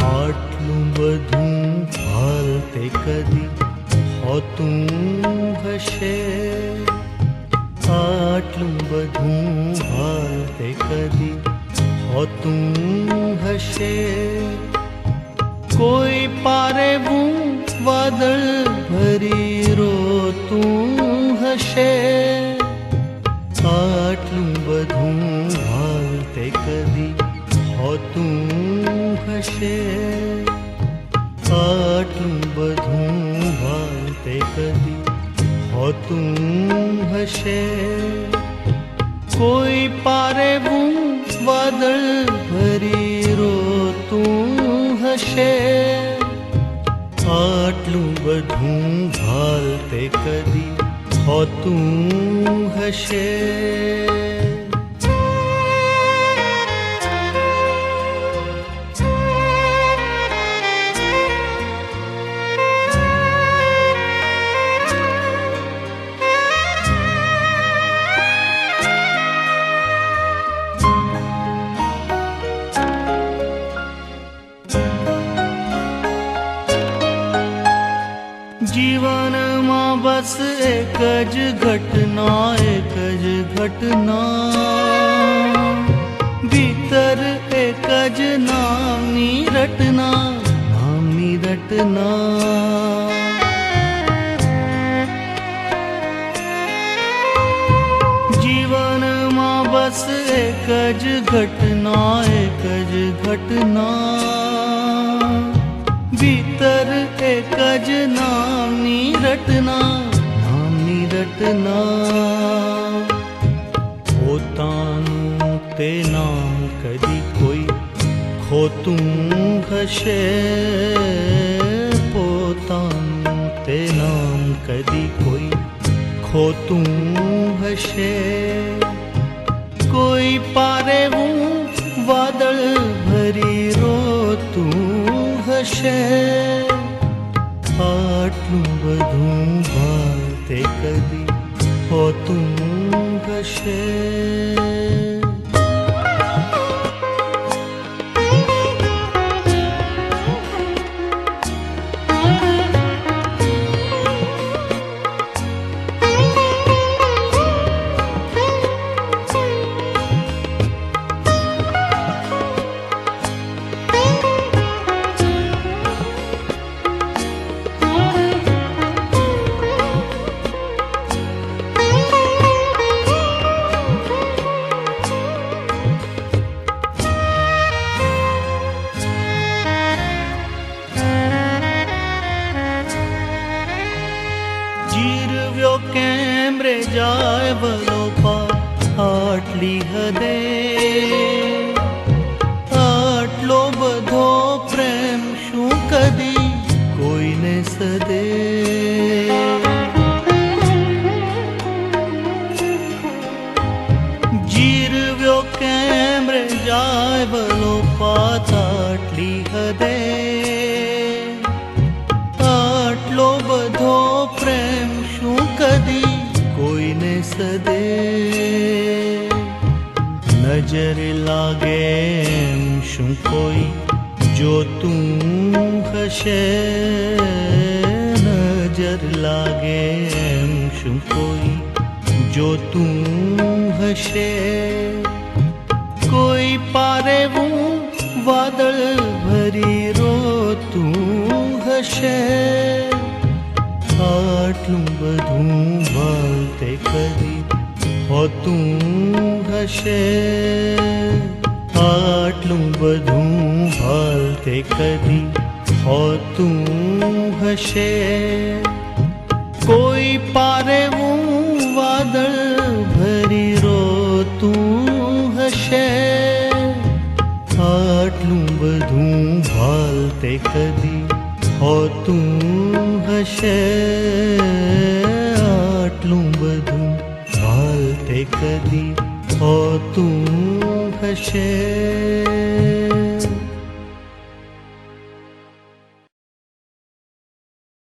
આટલું બધું હાલતે કદી હોતું હશે, આટલું બધું હાલતે કદી હોતું હશે. કોઈ પારેવું વાદળ ભરી રોતું હશે, આટલું બધું હાલતે કદી હોતું હશે, આટલું બધું હાલતે કદી હોતું હશે. કોઈ પારેવું વાદળ ભરી રોતું હશે, આટલું બધું હાલતે કદી હોતું હશે. જીવનમાં બસ એક જ ઘટના, એક જ ઘટના, ભીતર એક જ નામની રટના, નામની રટના. જીવનમાં બસ એક જ ઘટના, એક જ ઘટના, ભીતર એક જ નામની રટના, નામની રટના. પોતાનું તે નામ કદી કોઈ ખોતું હશે, પોતાનું તે નામ કદી કોઈ ખોતું હશે. કોઈ પારેવું વાદળ ભરી રોતું હશે, આટલું બધું હાલતે કદી હોતું હશે. જીરવ્યો કેમ રે જાય વલોપા આટલી હદે, આટલો બધો પ્રેમ શું કદી કોઈને સદે. જીરવ્યો કેમ રે જાય વલોપા આટલી હદે, આટલો બધો પ્રેમ શું કદી કોઈને સદે. નજર લાગે એમ શું કોઈ જોતું હશે, નજર લાગે એમ શું કોઈ જોતું હશે. કોઈ પારેવું વાદળ ભરી રોતું હશે, આટલું બધું હાલતે કદી હોતું હશે, આટલું બધું હાલતે કદી હોતું હશે. કોઈ પારેવું વાદળ ભરી રોતું હશે, આટલું બધું હાલતે કદી હોતું હશે, આટલું બધું હાલતે કદી હોતું હશે.